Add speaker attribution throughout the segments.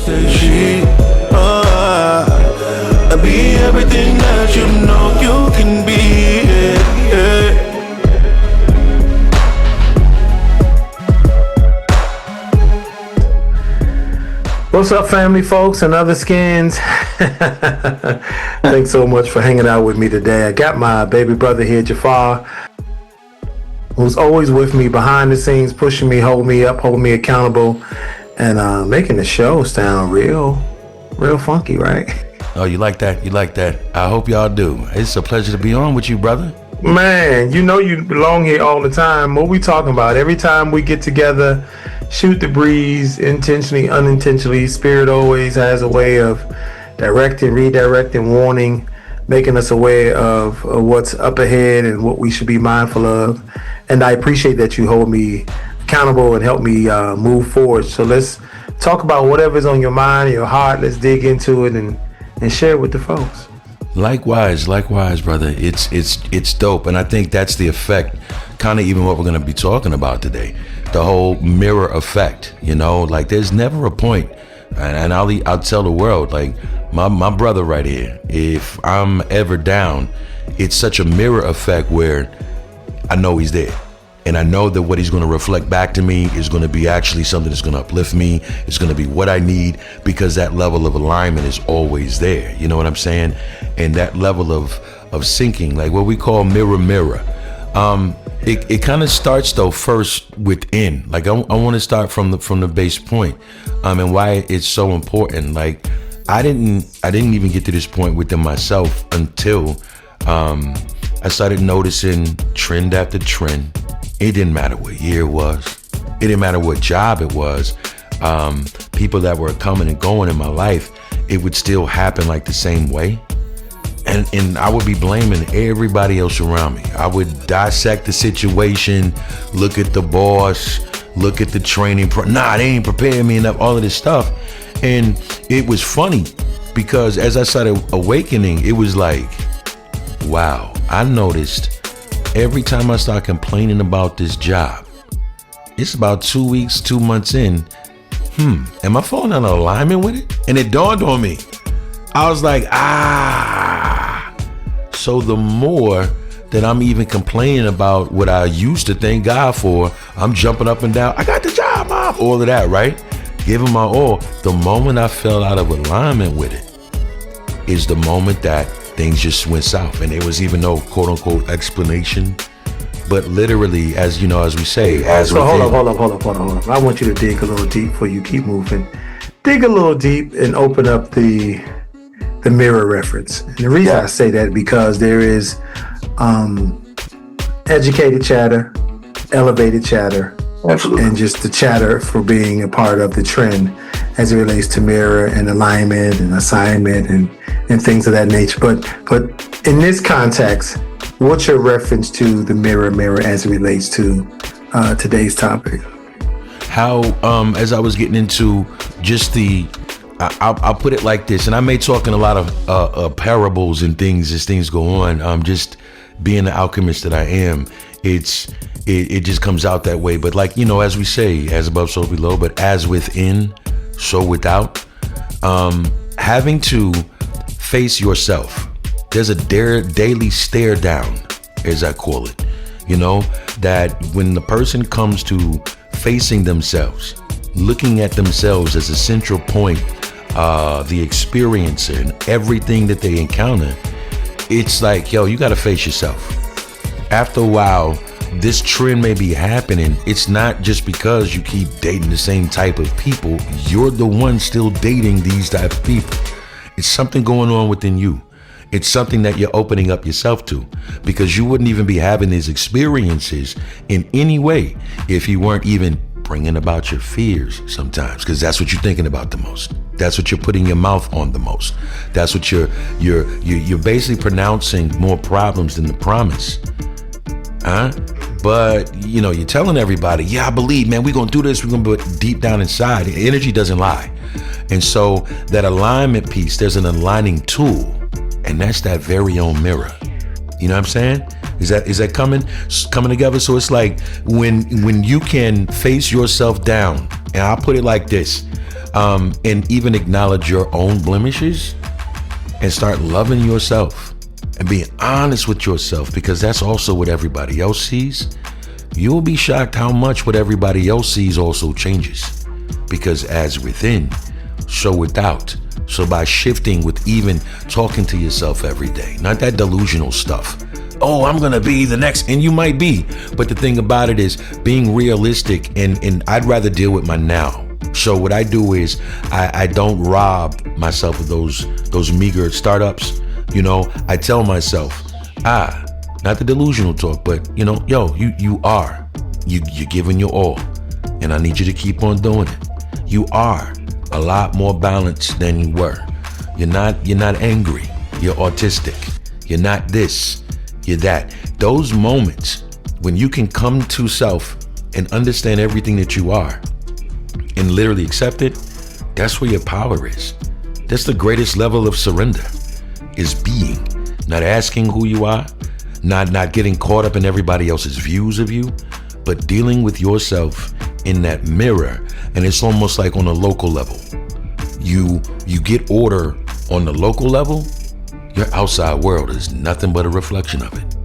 Speaker 1: ecstasy. I'll be everything that you know you can be. Yeah.
Speaker 2: What's up, family, folks, and other skins? Thanks so much for hanging out with me today. I got my baby brother here, JAFFAR, who's always with me behind the scenes, pushing me, holding me up, holding me accountable, and making the show sound real funky, right?
Speaker 3: Oh, you like that? You like that? I hope y'all do. It's a pleasure to be on with you, brother.
Speaker 2: Man, you know you belong here all the time. What we talking about? Every time we get together, shoot the breeze, intentionally, unintentionally. Spirit always has a way of directing, redirecting, warning, making us aware of what's up ahead and what we should be mindful of. And I appreciate that you hold me accountable and help me move forward. So let's talk about whatever's on your mind, your heart. Let's dig into it and share it with the folks.
Speaker 3: Likewise, brother. It's dope, and I think that's the effect, kind of even what we're going to be talking about today. The whole mirror effect, you know, like there's never a point, and I'll tell the world, like my brother right here, if I'm ever down, it's such a mirror effect where I know he's there. And I know that what he's going to reflect back to me is going to be actually something that's going to uplift me. It's going to be what I need, because that level of alignment is always there. You know what I'm saying? And that level of syncing, like what we call mirror. It kind of starts though first within. Like I want to start from the base point, and why it's so important. Like I didn't even get to this point within myself until I started noticing trend after trend. It didn't matter what year it was. It didn't matter what job it was. People that were coming and going in my life, it would still happen like the same way. And I would be blaming everybody else around me. I would dissect the situation, look at the boss, look at the training. They ain't preparing me enough, all of this stuff. And it was funny because as I started awakening, it was like, wow, I noticed every time I start complaining about this job, it's about 2 months in, am I falling out of alignment with it? And it dawned on me. I was like, so the more that I'm even complaining about what I used to thank God for, I'm jumping up and down. I got the job, Mom. All of that, right? Giving my all. The moment I fell out of alignment with it is the moment that things just went south, and there was even no quote unquote explanation, but literally, as you know, as we say,
Speaker 2: hold up. I want you to dig a little deep before you keep moving. Dig a little deep and open up the mirror reference. And the reason I say that because there is educated chatter, elevated chatter,
Speaker 4: absolutely,
Speaker 2: and just the chatter for being a part of the trend as it relates to mirror and alignment and assignment and things of that nature. But in this context, what's your reference to the mirror as it relates to today's topic?
Speaker 3: How, as I was getting into just I'll put it like this, and I may talk in a lot of parables and things as things go on. Just being the alchemist that I am, it just comes out that way. But like, you know, as we say, as above, so below, but as within, so without. Having to face yourself. There's a daily stare down, as I call it. You know, that when the person comes to facing themselves, looking at themselves as a central point, the experiencer and everything that they encounter, it's like, yo, you got to face yourself. After a while, this trend may be happening. It's not just because you keep dating the same type of people. You're the one still dating these type of people. It's something going on within you. It's something that you're opening up yourself to, because you wouldn't even be having these experiences in any way if you weren't even bringing about your fears sometimes, because that's what you're thinking about the most. That's what you're putting your mouth on the most. That's what you're basically pronouncing more problems than the promise. But you know, you're telling everybody, yeah, I believe, man, we're gonna do this, we're gonna, but deep down inside, the energy doesn't lie. And so that alignment piece, there's an aligning tool, and that's that very own mirror. You know what I'm saying? Is that coming together? So it's like when you can face yourself down And I'll put it like this, and even acknowledge your own blemishes and start loving yourself and being honest with yourself, because that's also what everybody else sees. You'll be shocked how much what everybody else sees also changes, because as within, so without. So by shifting with even talking to yourself every day, not that delusional stuff. Oh, I'm going to be the next, and you might be. But the thing about it is being realistic, and I'd rather deal with my now. So what I do is I don't rob myself of those meager startups. You know, I tell myself, not the delusional talk, but you know, you're giving your all, and I need you to keep on doing it. You are a lot more balanced than you were. You're not angry. You're autistic. You're not this. You're that. Those moments when you can come to self and understand everything that you are and literally accept it, that's where your power is. That's the greatest level of surrender, is being, not asking who you are, not getting caught up in everybody else's views of you, but dealing with yourself in that mirror. And it's almost like on a local level. You get order on the local level, your outside world is nothing but a reflection of it.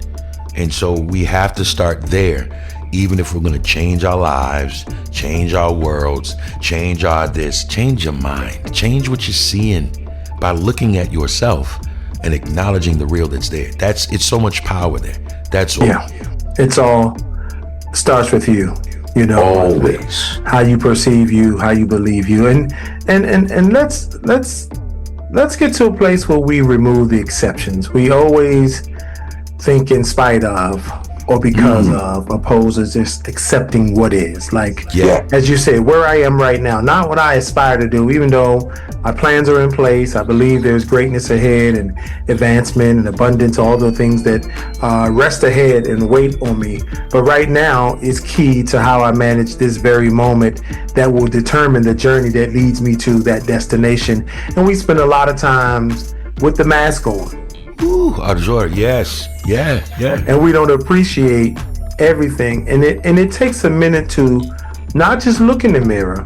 Speaker 3: And so we have to start there, even if we're going to change our lives, change our worlds, change change your mind, change what you're seeing by looking at yourself and acknowledging the real that's there. It's so much power there. That's all.
Speaker 2: Yeah, it's all starts with you. You know,
Speaker 3: always
Speaker 2: how you perceive you, how you believe you, and let's get to a place where we remove the exceptions. We always think in spite of or because of, opposed to just accepting what is. Like, as you said, where I am right now, not what I aspire to do, even though my plans are in place. I believe there's greatness ahead and advancement and abundance, all the things that rest ahead and wait on me. But right now is key to how I manage this very moment that will determine the journey that leads me to that destination. And we spend a lot of times with the mask on.
Speaker 3: Ooh, Arjor, yes. Yeah.
Speaker 2: And we don't appreciate everything. And it takes a minute to not just look in the mirror,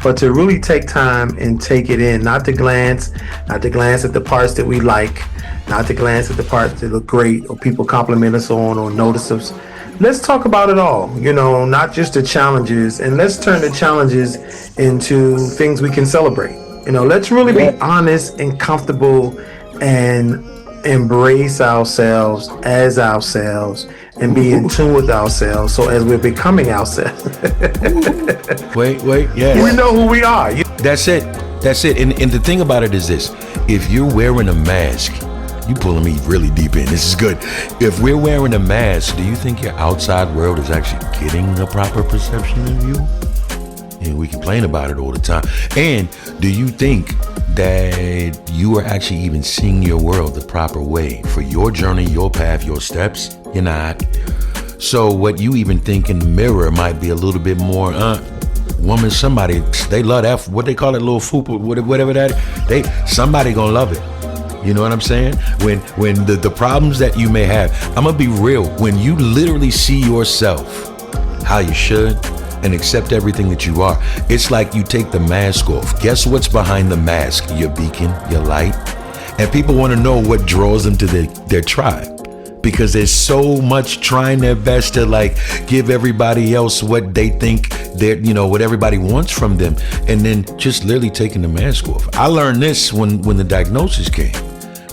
Speaker 2: but to really take time and take it in, not to glance at the parts that we like, not to glance at the parts that look great or people compliment us on or notice us. Let's talk about it all, not just the challenges, and let's turn the challenges into things we can celebrate. Let's really be honest and comfortable and embrace ourselves as ourselves and be in tune with ourselves. So as we're becoming ourselves,
Speaker 3: wait, yeah,
Speaker 2: we know who we are.
Speaker 3: That's it. And the thing about it is this: if you're wearing a mask, you pulling me really deep in. This is good. If we're wearing a mask, do you think your outside world is actually getting a proper perception of you? And we complain about it all the time. And do you think that you are actually even seeing your world the proper way for your journey, your path, your steps? You're not. So what you even think in the mirror might be a little bit more, woman, somebody, they love that, what they call it, little fupa, whatever that, somebody gonna love it. You know what I'm saying? When the problems that you may have, I'm gonna be real, when you literally see yourself how you should, and accept everything that you are, it's like you take the mask off. Guess what's behind the mask? Your beacon, your light. And people want to know what draws them to their tribe, because there's so much trying their best to give everybody else what they think what everybody wants from them, and then just literally taking the mask off. I learned this when the diagnosis came.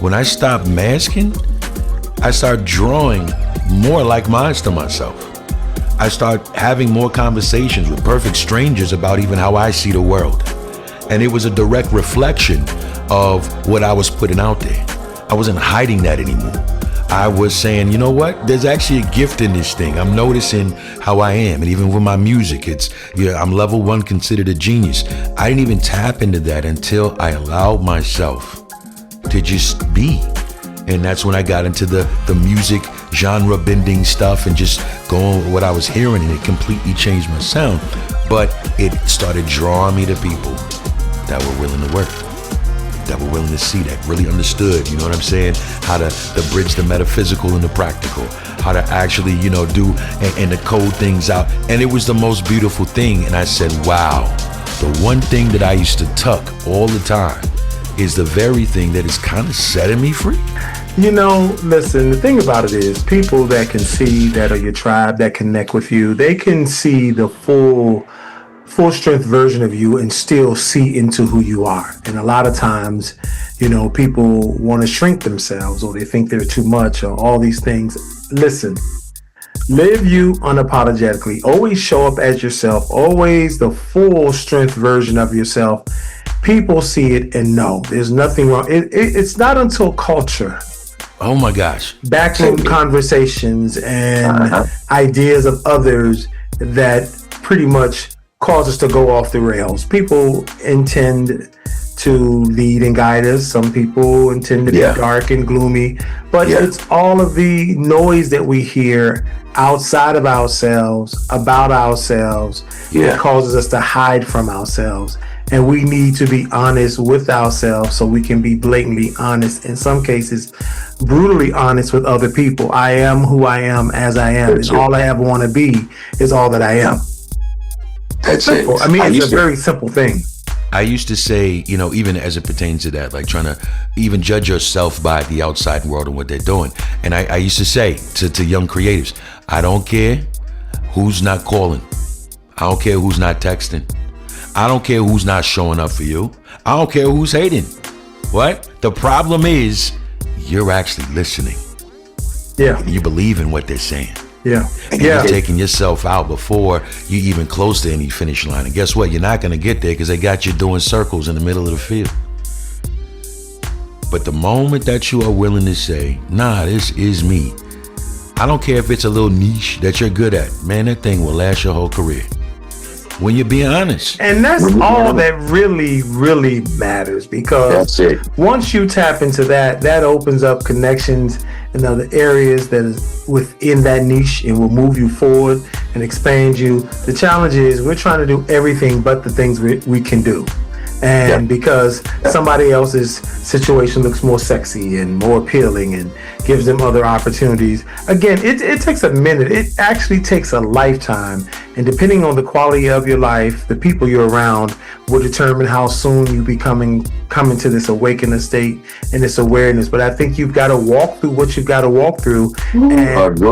Speaker 3: When I stopped masking, I started drawing more like minds to myself. I start having more conversations with perfect strangers about even how I see the world. And it was a direct reflection of what I was putting out there. I wasn't hiding that anymore. I was saying, you know what? There's actually a gift in this thing. I'm noticing how I am. And even with my music, I'm level 1 considered a genius. I didn't even tap into that until I allowed myself to just be. And that's when I got into the music genre bending stuff and just going with what I was hearing, and it completely changed my sound. But it started drawing me to people that were willing to work. that were willing to see that, really understood, you know what I'm saying? How to bridge the metaphysical and the practical, how to actually, you know, do and to code things out. And it was the most beautiful thing. And I said, wow, the one thing that I used to tuck all the time is the very thing that is kind of setting me free.
Speaker 2: You know, listen, the thing about it is people that can see, that are your tribe, that connect with you, they can see the full strength version of you and still see into who you are. And a lot of times, you know, people want to shrink themselves, or they think they're too much, or all these things. Listen, live you unapologetically. Always show up as yourself. Always the full strength version of yourself. People see it and know there's nothing wrong. It's not until culture,
Speaker 3: oh my gosh,
Speaker 2: backroom conversations and ideas of others that pretty much cause us to go off the rails. People intend to lead and guide us. Some people intend to be dark and gloomy, but it's all of the noise that we hear outside of ourselves, about ourselves, that causes us to hide from ourselves. And we need to be honest with ourselves so we can be blatantly honest, in some cases, brutally honest with other people. I am who I am as I am. And all I ever want to be is all that I am.
Speaker 4: That's
Speaker 2: simple.
Speaker 4: it.
Speaker 2: I mean, it's a very simple thing.
Speaker 3: I used to say, you know, even as it pertains to that, like trying to even judge yourself by the outside world and what they're doing. And I used to say to young creatives, I don't care who's not calling. I don't care who's not texting. I don't care who's not showing up for you. I don't care who's hating. What? The problem is you're actually listening.
Speaker 2: Yeah.
Speaker 3: You believe in what they're saying.
Speaker 2: Yeah.
Speaker 3: And you're taking yourself out before you even close to any finish line. And guess what? You're not going to get there because they got you doing circles in the middle of the field. But the moment that you are willing to say, nah, this is me. I don't care if it's a little niche that you're good at. Man, that thing will last your whole career. When you're being honest.
Speaker 2: And that's all that really, really matters, because once you tap into that, that opens up connections in other areas that is within that niche and will move you forward and expand you. The challenge is we're trying to do everything but the things we can do. And because somebody else's situation looks more sexy and more appealing and gives them other opportunities. Again, it takes a minute. It actually takes a lifetime. And depending on the quality of your life, the people you're around will determine how soon you be coming to this awakened state and this awareness. But I think you've got to walk through what you've got to walk through. And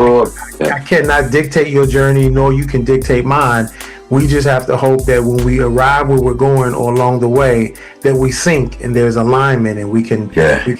Speaker 2: I cannot dictate your journey, nor you can dictate mine. We just have to hope that when we arrive where we're going or along the way, that we sync and there's alignment and we can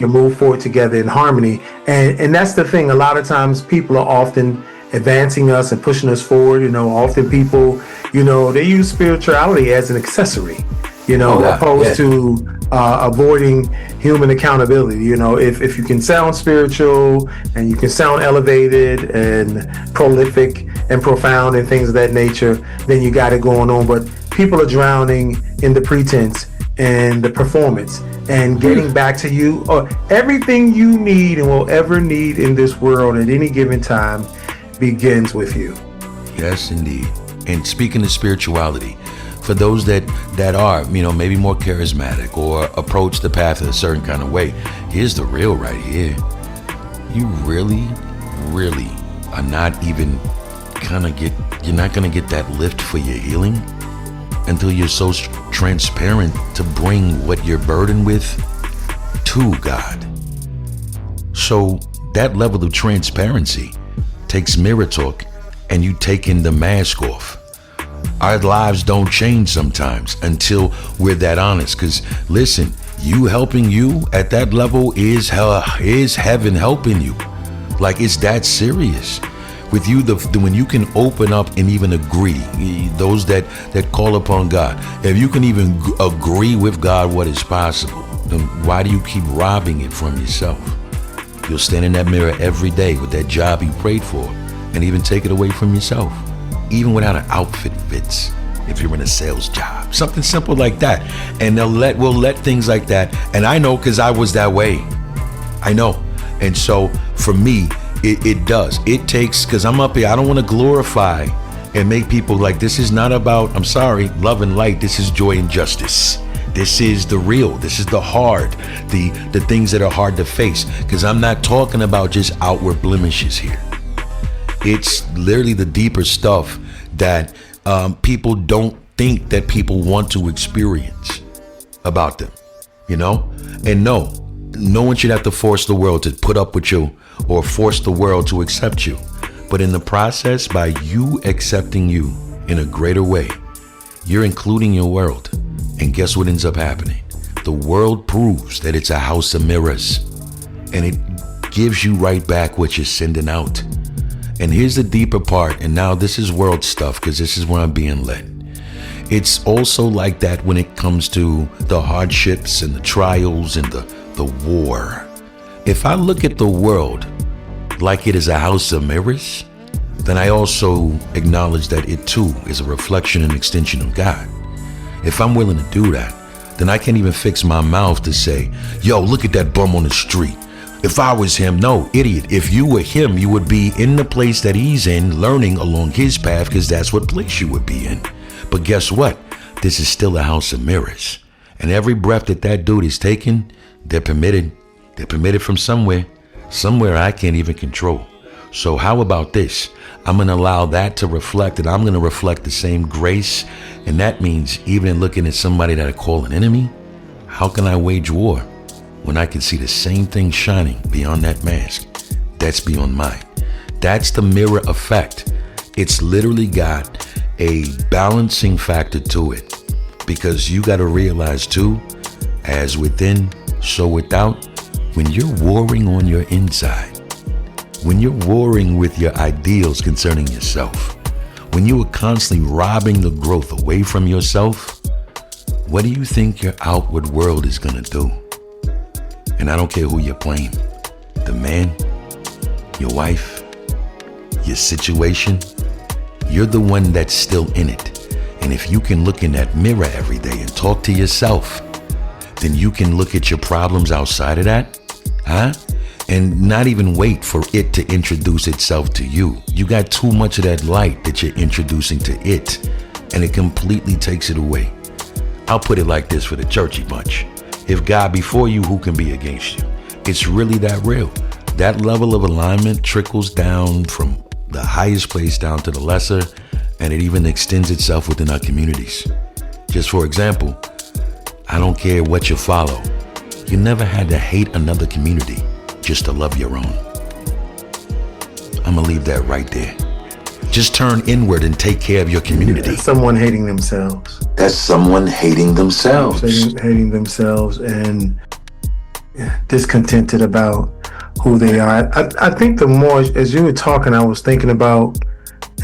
Speaker 2: move forward together in harmony. And that's the thing. A lot of times people are often advancing us and pushing us forward. You know, often people, you know, they use spirituality as an accessory, you know, opposed to avoiding human accountability. You know, if you can sound spiritual and you can sound elevated and prolific and profound and things of that nature, then you got it going on. But people are drowning in the pretense and the performance, and getting back to you, or everything you need and will ever need in this world at any given time begins with you.
Speaker 3: Yes, indeed. And speaking of spirituality, for those that are, you know, maybe more charismatic or approach the path in a certain kind of way, here's the real right here. You really, really are not even you're not gonna get that lift for your healing until you're so transparent to bring what you're burdened with to God. So that level of transparency takes mirror talk and you taking the mask off. Our lives don't change sometimes until we're that honest. Because listen, you helping you at that level is heaven helping you. Like, it's that serious. With you, when you can open up and even agree, those that call upon God, if you can even agree with God what is possible, then why do you keep robbing it from yourself? You'll stand in that mirror every day with that job you prayed for and even take it away from yourself. Even without an outfit fits, if you're in a sales job, something simple like that. And we'll let things like that. And I know, because I was that way. I know. And so for me, it does. It takes, because I'm up here, I don't want to glorify and make people like, this is not about, I'm sorry, love and light. This is joy and justice. This is the real. This is the hard, the things that are hard to face. Because I'm not talking about just outward blemishes here. It's literally the deeper stuff that people don't think that people want to experience about them, you know? And no one should have to force the world to put up with you or force the world to accept you. But in the process, by you accepting you in a greater way, you're including your world. And guess what ends up happening? The world proves that it's a house of mirrors, and it gives you right back what you're sending out. And here's the deeper part, and now this is world stuff, because this is where I'm being led. It's also like that when it comes to the hardships and the trials and the war. If I look at the world like it is a house of mirrors, then I also acknowledge that it too is a reflection and extension of God. If I'm willing to do that, then I can't even fix my mouth to say, yo, look at that bum on the street. If I was him, no, idiot. If you were him, you would be in the place that he's in, learning along his path, because that's what place you would be in. But guess what? This is still a house of mirrors. And every breath that dude is taking, they're permitted. They're permitted from somewhere I can't even control. So how about this? I'm going to allow that to reflect, and I'm going to reflect the same grace. And that means even in looking at somebody that I call an enemy, how can I wage war when I can see the same thing shining beyond that mask? That's beyond mine. That's the mirror effect. It's literally got a balancing factor to it, because you got to realize too, as within, so without, when you're warring on your inside, when you're warring with your ideals concerning yourself, when you are constantly robbing the growth away from yourself, what do you think your outward world is going to do? And I don't care who you're playing, the man, your wife, your situation, you're the one that's still in it. And if you can look in that mirror every day and talk to yourself, then you can look at your problems outside of that, and not even wait for it to introduce itself to you. You got too much of that light that you're introducing to it, and it completely takes it away. I'll put it like this for the churchy bunch. If God be for you, who can be against you? It's really that real. That level of alignment trickles down from the highest place down to the lesser, and it even extends itself within our communities. Just for example, I don't care what you follow. You never had to hate another community just to love your own. I'm gonna leave that right there. Just turn inward and take care of your community.
Speaker 2: That's someone hating themselves.
Speaker 3: That's someone hating themselves.
Speaker 2: Hating themselves and discontented about who they are. I think the more, as you were talking, I was thinking about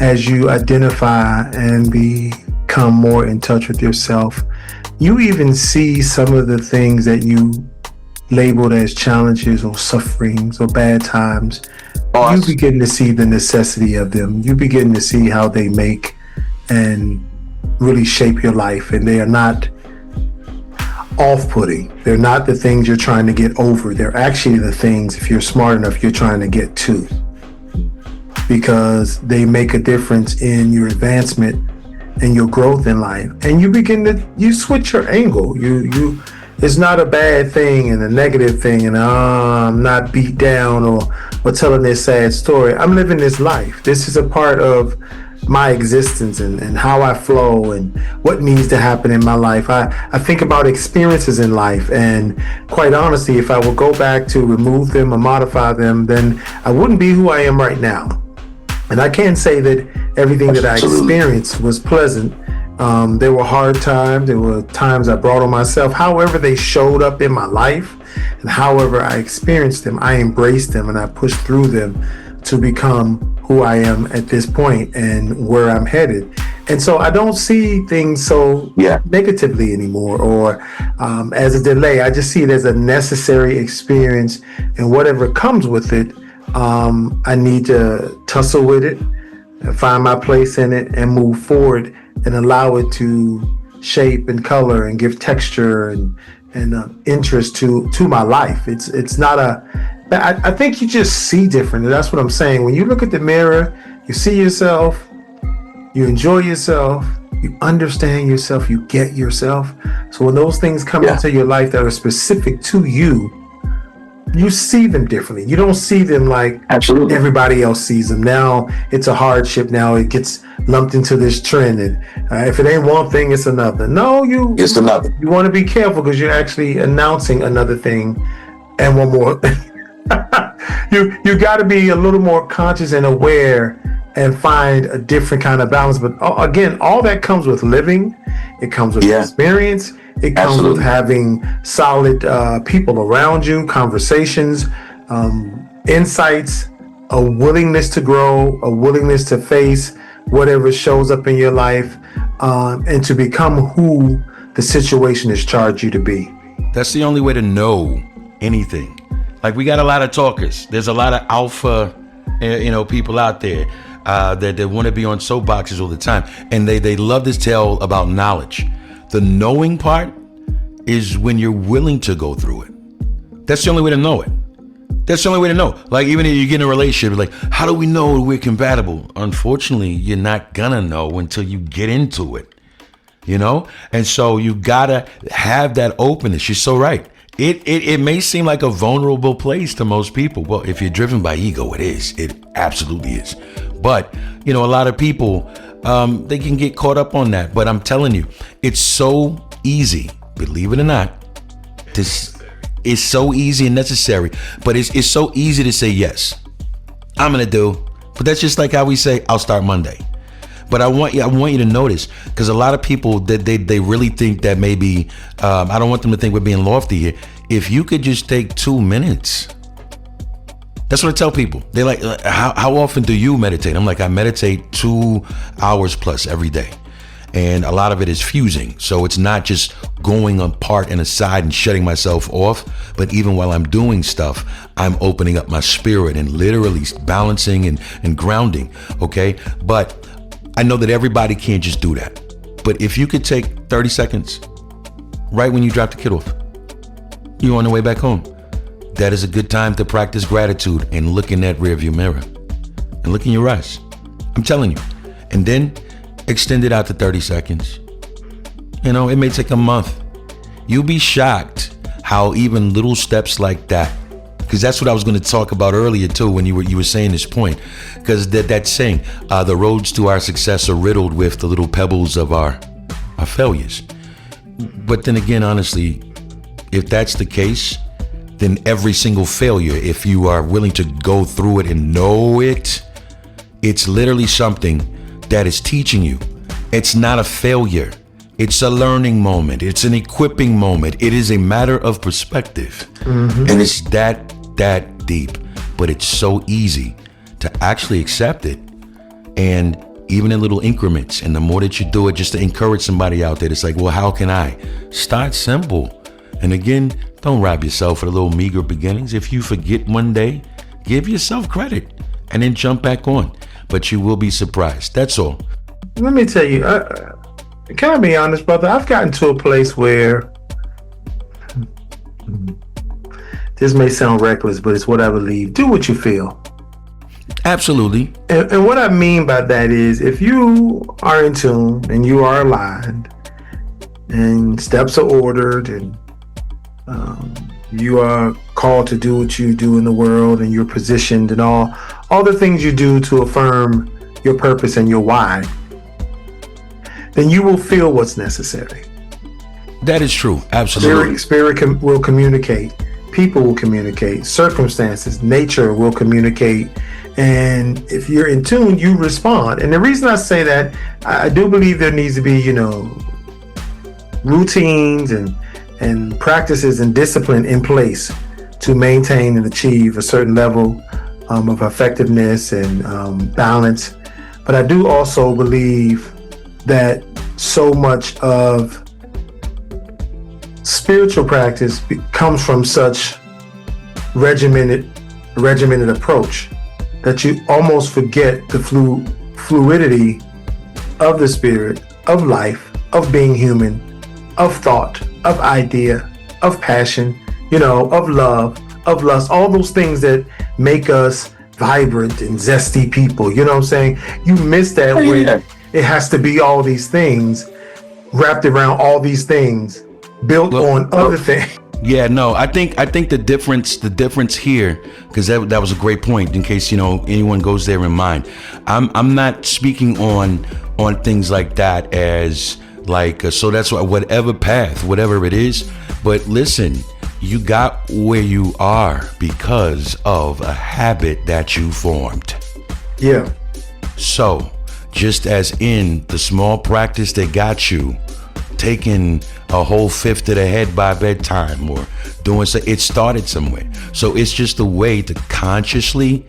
Speaker 2: as you identify and become more in touch with yourself, you even see some of the things that you labeled as challenges or sufferings or bad times. You begin to see the necessity of them. You begin to see how they make and really shape your life, and they are not off-putting. They're not the things you're trying to get over. They're actually the things, if you're smart enough, you're trying to get to, because they make a difference in your advancement and your growth in life. And you switch your angle. You it's not a bad thing and a negative thing, and I'm not beat down or telling this sad story. I'm living this life. This is a part of my existence and how I flow and what needs to happen in my life. I think about experiences in life, and quite honestly, if I would go back to remove them or modify them, then I wouldn't be who I am right now. And I can't say that everything that I experienced was pleasant. There were hard times. There were times I brought on myself. However they showed up in my life and however I experienced them, I embraced them and I pushed through them to become who I am at this point and where I'm headed. And so I don't see things so negatively anymore or as a delay. I just see it as a necessary experience, and whatever comes with it, I need to tussle with it, find my place in it, and move forward and allow it to shape and color and give texture and interest to my life. It's not I think you just see different. That's what I'm saying. When you look at the mirror, you see yourself, you enjoy yourself, you understand yourself, you get yourself. So when those things come into your life that are specific to you, you see them differently. You don't see them like everybody else sees them. Now it's a hardship. Now it gets lumped into this trend, and if it ain't one thing, it's another. No, it's another. You want to be careful because you're actually announcing another thing and one more. You got to be a little more conscious and aware and find a different kind of balance. But again, all that comes with living. It comes with experience. It comes with having solid people around you, conversations, insights, a willingness to grow, a willingness to face whatever shows up in your life, and to become who the situation has charged you to be.
Speaker 3: That's the only way to know anything. Like, we got a lot of talkers. There's a lot of alpha, people out there that want to be on soapboxes all the time. And they love to tell about knowledge. The knowing part is when you're willing to go through it. That's the only way to know it. That's the only way to know. Like, even if you get in a relationship, like, how do we know we're compatible? Unfortunately, you're not gonna know until you get into it, And so you gotta have that openness. You're so right. It may seem like a vulnerable place to most people. Well, if you're driven by ego, it is. It absolutely is. But, a lot of people, they can get caught up on that. But I'm telling you, it's so easy, believe it or not. It's so easy and necessary. But it's so easy to say yes. I'm going to do. But that's just like how we say, I'll start Monday. But I want you to notice, because a lot of people that they really think that maybe I don't want them to think we're being lofty here. If you could just take 2 minutes, that's what I tell people. They're like, how often do you meditate? I'm like, I meditate 2 hours plus every day, and a lot of it is fusing. So it's not just going apart and aside and shutting myself off, but even while I'm doing stuff, I'm opening up my spirit and literally balancing and grounding. Okay, but I know that everybody can't just do that. But if you could take 30 seconds right when you drop the kid off, you're on the way back home. That is a good time to practice gratitude and look in that rearview mirror and look in your eyes. I'm telling you. And then extend it out to 30 seconds. It may take a month. You'll be shocked how even little steps like that, because that's what I was going to talk about earlier too when you were saying this point, because that saying, the roads to our success are riddled with the little pebbles of our failures. But then again, honestly, if that's the case, then every single failure, if you are willing to go through it and know it, it's literally something that is teaching you. It's not a failure. It's a learning moment. It's an equipping moment. It is a matter of perspective. Mm-hmm. And it's that deep, but it's so easy to actually accept it. And even in little increments. And the more that you do it, just to encourage somebody out there, it's like, well, how can I? Start simple. And again, don't rob yourself for the little meager beginnings. If you forget one day, give yourself credit and then jump back on. But you will be surprised. That's all.
Speaker 2: Let me tell you, can I be honest, brother? I've gotten to a place where, this may sound reckless, but it's what I believe. Do what you feel.
Speaker 3: Absolutely.
Speaker 2: And what I mean by that is, if you are in tune and you are aligned and steps are ordered and you are called to do what you do in the world and you're positioned and all the things you do to affirm your purpose and your why, then you will feel what's necessary.
Speaker 3: That is true. Absolutely.
Speaker 2: Spirit will communicate. People will communicate. Circumstances, nature will communicate. And if you're in tune, you respond. And the reason I say that, I do believe there needs to be, routines and practices and discipline in place to maintain and achieve a certain level of effectiveness and balance. But I do also believe that so much of spiritual practice comes from such regimented approach that you almost forget the fluidity of the spirit, of life, of being human, of thought, of idea, of passion, of love, of lust, all those things that make us vibrant and zesty people. You know what I'm saying? You miss that it has to be all these things wrapped around all these things built on other things.
Speaker 3: Yeah, no, I think the difference here, because that was a great point. In case anyone goes there in mind, I'm not speaking on things like that as like so that's why whatever path, whatever it is. But listen, you got where you are because of a habit that you formed.
Speaker 2: Yeah.
Speaker 3: So just as in the small practice that got you taking a whole fifth of the head by bedtime or doing so, it started somewhere. So it's just a way to consciously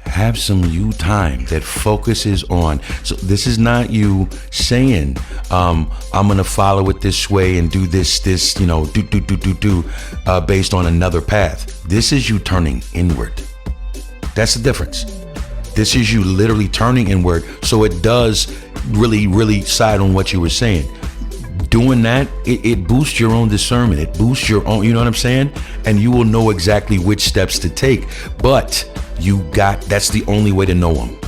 Speaker 3: have some you time that focuses on. So this is not you saying, I'm going to follow it this way and do this, do based on another path. This is you turning inward. That's the difference. This is you literally turning inward. So it does really, really side on what you were saying. Doing that, it boosts your own discernment. It boosts your own, you know what I'm saying? And you will know exactly which steps to take. But that's the only way to know them,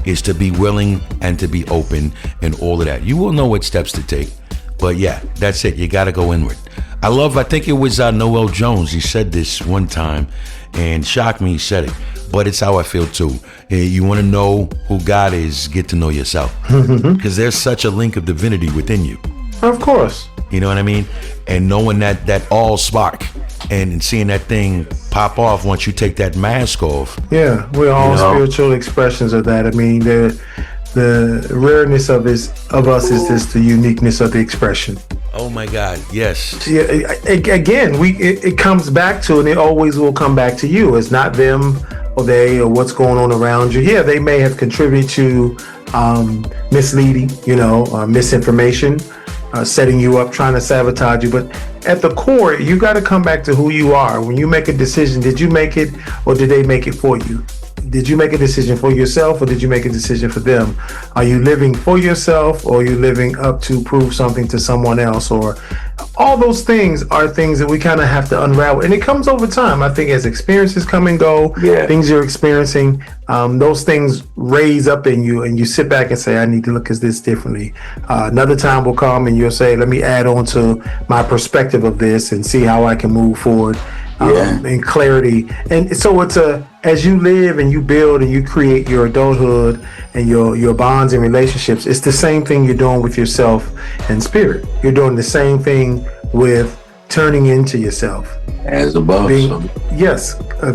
Speaker 3: is to be willing and to be open and all of that. You will know what steps to take. But yeah, that's it. You got to go inward. I think it was Noel Jones. He said this one time and shocked me. He said it, but it's how I feel too. You want to know who God is, get to know yourself, because there's such a link of divinity within you.
Speaker 2: Of course.
Speaker 3: You know what I mean? And knowing that all spark and seeing that thing pop off once you take that mask off.
Speaker 2: Yeah, we're all spiritual expressions of that. I mean, the rareness of us is just the uniqueness of the expression.
Speaker 3: Oh my God, yes.
Speaker 2: Yeah, again, it comes back to, and it always will come back to you. It's not them or they or what's going on around you. Yeah, they may have contributed to misleading, misinformation, setting you up, trying to sabotage you. But at the core, you got to come back to who you are. When you make a decision, did you make it or did they make it for you? Did you make a decision for yourself or did you make a decision for them? Are you living for yourself or are you living up to prove something to someone else? Or all those things are things that we kind of have to unravel. And it comes over time. I think as experiences come and go, things you're experiencing, those things raise up in you and you sit back and say, I need to look at this differently. Another time will come and you'll say, let me add on to my perspective of this and see how I can move forward in clarity. And so as you live and you build and you create your adulthood and your bonds and relationships, it's the same thing you're doing with yourself and spirit. You're doing the same thing with turning into yourself.
Speaker 4: As above.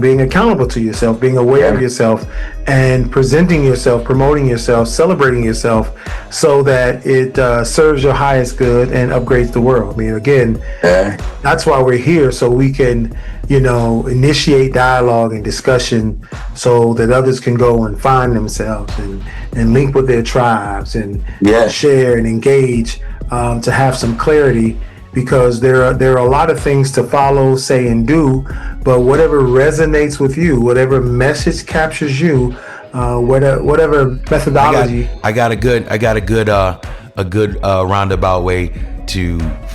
Speaker 2: Being accountable to yourself, being aware of yourself and presenting yourself, promoting yourself, celebrating yourself so that it serves your highest good and upgrades the world. I mean, again, that's why we're here, so we can, initiate dialogue and discussion so that others can go and find themselves and link with their tribes and share and engage to have some clarity. Because there are a lot of things to follow, say, and do, but whatever resonates with you, whatever message captures you, whatever methodology.
Speaker 3: I got a good roundabout way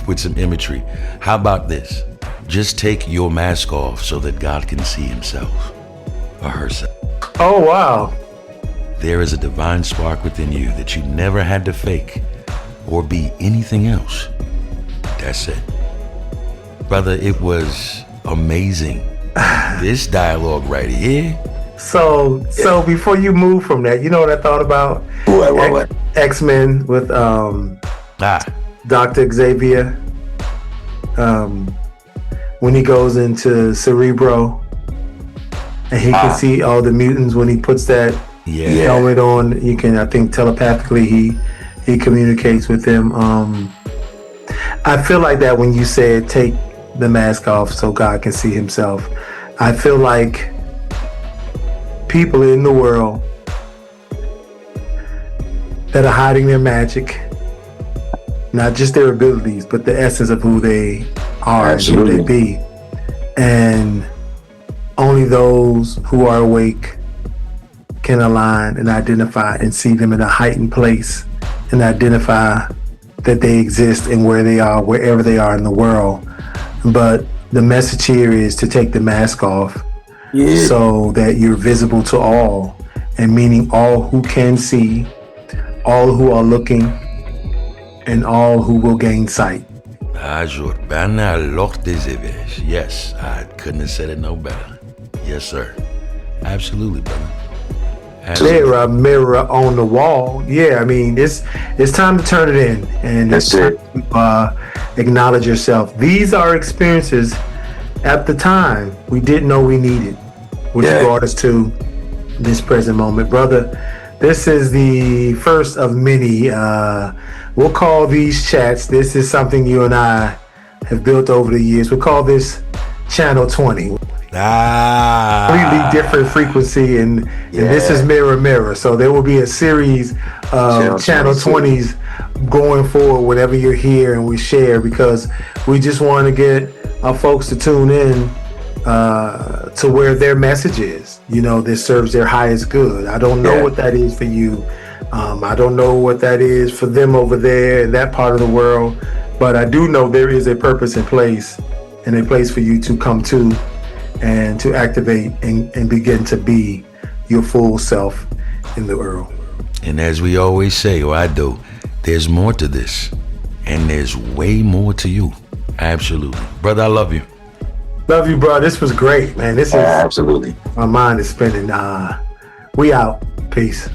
Speaker 3: with some imagery. How about this? Just take your mask off so that God can see himself or herself.
Speaker 2: Oh, wow.
Speaker 3: There is a divine spark within you that you never had to fake or be anything else. That's it. Brother, it was amazing. This dialogue right here.
Speaker 2: So before you move from that, you know what I thought about?
Speaker 4: What?
Speaker 2: X-Men with Dr. Xavier. When he goes into Cerebro and he can see all the mutants when he puts that helmet on, you can, I think, telepathically he communicates with them. I feel like that when you said take the mask off so God can see himself. I feel like people in the world that are hiding their magic, not just their abilities, but the essence of who they are and who they be. And only those who are awake can align and identify and see them in a heightened place and identify that they exist and where they are, wherever they are in the world. But the message here is to take the mask off so that you're visible to all, and meaning all who can see all who are looking, and all who will gain sight.
Speaker 3: Yes, I couldn't have said it no better. Yes, sir. Absolutely, brother.
Speaker 2: Mirror, mirror on the wall. Yeah, I mean, it's time to turn it in, and it's time to acknowledge yourself. These are experiences at the time we didn't know we needed, which brought us to this present moment, brother. This is the first of many. We'll call these chats. This is something you and I have built over the years. We'll call this Channel 20. Completely different frequency, and this is Mirror Mirror. So there will be a series of Channel 20s going forward whenever you're here and we share, because we just want to get our folks to tune in to where their message is, that serves their highest good. I don't know what that is for you. I don't know what that is for them over there in that part of the world, but I do know there is a purpose and a place for you to come to and to activate and begin to be your full self in the world.
Speaker 3: And as we always say, or I do, there's more to this, and there's way more to you. Absolutely. Brother, I love you.
Speaker 2: Love you, bro. This was great, man. This is
Speaker 4: absolutely.
Speaker 2: My mind is spinning. We out. Peace.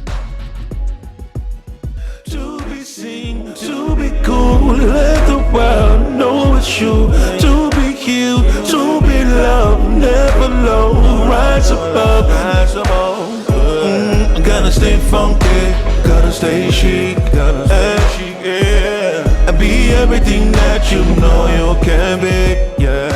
Speaker 1: To be seen, to be cool, let the world know it's you. To be healed, to be loved, never low. Rise above, rise above. Gotta stay funky, gotta stay chic, yeah. And be everything that you know you can be, yeah.